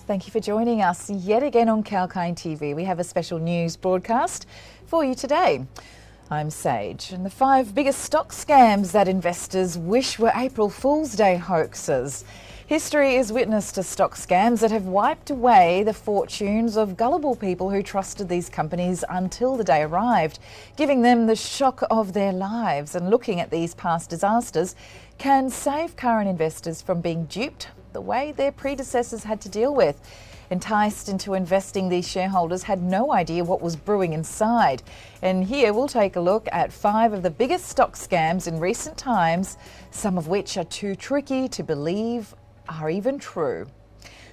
Thank you for joining us yet again on Kalkine TV. We have a special news broadcast for you today. I'm Sage, and the 5 biggest stock scams that investors wish were April Fool's Day hoaxes. History is witness to stock scams that have wiped away the fortunes of gullible people who trusted these companies until the day arrived, giving them the shock of their lives. And looking at these past disasters can save current investors from being duped the way their predecessors had to deal with. Enticed into investing, these shareholders had no idea what was brewing inside. And here we'll take a look at 5 of the biggest stock scams in recent times, some of which are too tricky to believe are even true.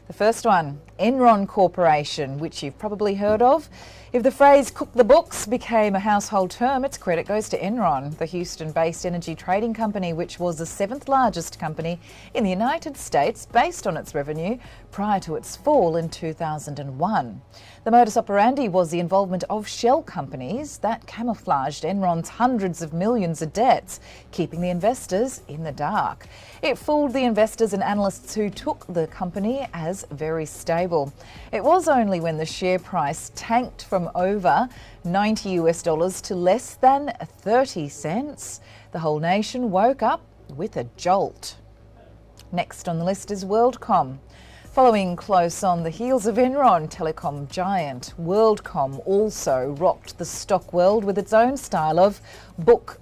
The first one, Enron Corporation, which you've probably heard of. If the phrase "cook the books" became a household term, its credit goes to Enron, the Houston-based energy trading company, which was the 7th largest company in the United States based on its revenue prior to its fall in 2001. The modus operandi was the involvement of shell companies that camouflaged Enron's hundreds of millions of debts, keeping the investors in the dark. It fooled the investors and analysts who took the company as very stable. It was only when the share price tanked from over $90 to less than 30 cents, the whole nation woke up with a jolt. Next on the list is Worldcom. Following close on the heels of Enron, telecom giant Worldcom also rocked the stock world with its own style of book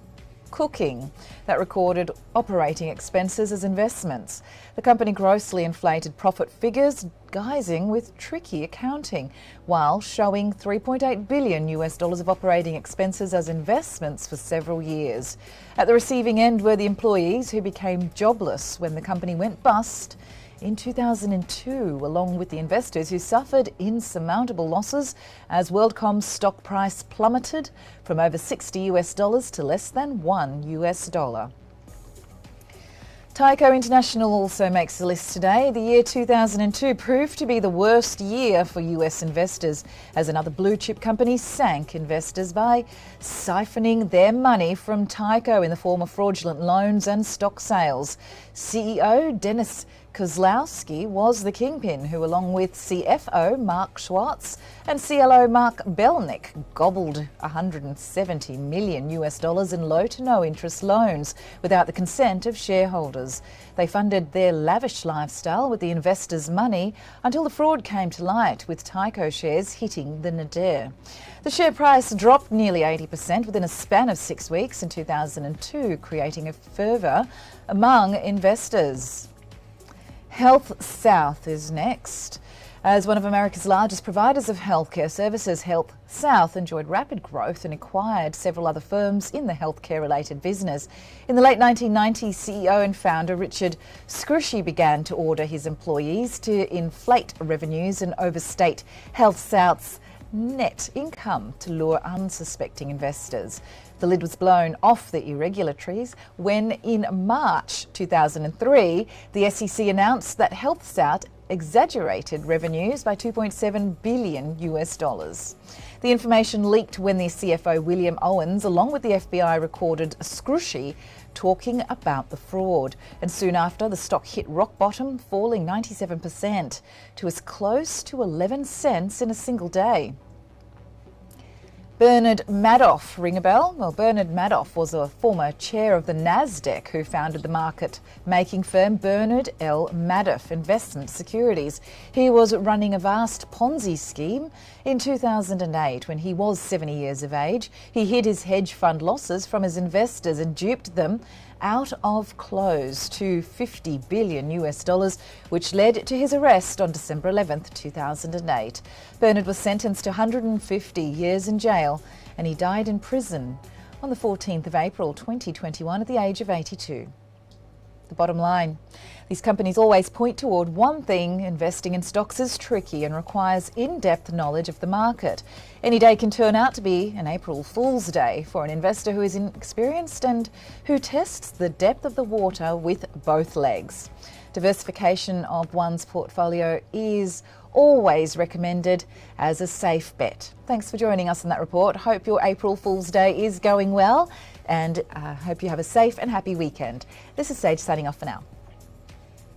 cooking that recorded operating expenses as investments. The company grossly inflated profit figures, guising with tricky accounting, while showing $3.8 billion of operating expenses as investments for several years. At the receiving end were the employees who became jobless when the company went bust in 2002, along with the investors who suffered insurmountable losses as Worldcom's stock price plummeted from over $60 to less than $1. Tyco International also makes the list today. The year 2002 proved to be the worst year for US investors as another blue chip company sank investors by siphoning their money from Tyco in the form of fraudulent loans and stock sales. CEO Dennis Kozlowski was the kingpin who, along with CFO Mark Schwartz and CLO Mark Belnick, gobbled $170 million in low to no interest loans without the consent of shareholders. They funded their lavish lifestyle with the investors' money until the fraud came to light, with Tyco shares hitting the nadir. The share price dropped nearly 80% within a span of 6 weeks in 2002, creating a fervour among investors. HealthSouth is next. As one of America's largest providers of healthcare services, HealthSouth enjoyed rapid growth and acquired several other firms in the healthcare-related business. In the late 1990s, CEO and founder Richard Scrushy began to order his employees to inflate revenues and overstate HealthSouth's net income to lure unsuspecting investors. The lid was blown off the irregularities when, in March 2003, the SEC announced that HealthSouth exaggerated revenues by $2.7 billion. The information leaked when the CFO William Owens, along with the FBI, recorded Scrushy talking about the fraud. And soon after, the stock hit rock bottom, falling 97% to as close to 11 cents in a single day. Bernard Madoff, ring a bell? Well, Bernard Madoff was a former chair of the NASDAQ who founded the market-making firm Bernard L. Madoff Investment Securities. He was running a vast Ponzi scheme in 2008 when he was 70 years of age. He hid his hedge fund losses from his investors and duped them out of close to $50 billion, which led to his arrest on December 11, 2008. Bernard was sentenced to 150 years in jail, and he died in prison on the 14th of April 2021 at the age of 82. The bottom line, these companies always point toward one thing: investing in stocks is tricky and requires in-depth knowledge of the market. Any day can turn out to be an April Fool's Day for an investor who is inexperienced and who tests the depth of the water with both legs. Diversification of one's portfolio is always recommended as a safe bet. Thanks for joining us on that report. Hope your April Fool's Day is going well, and hope you have a safe and happy weekend. This is Sage signing off for now.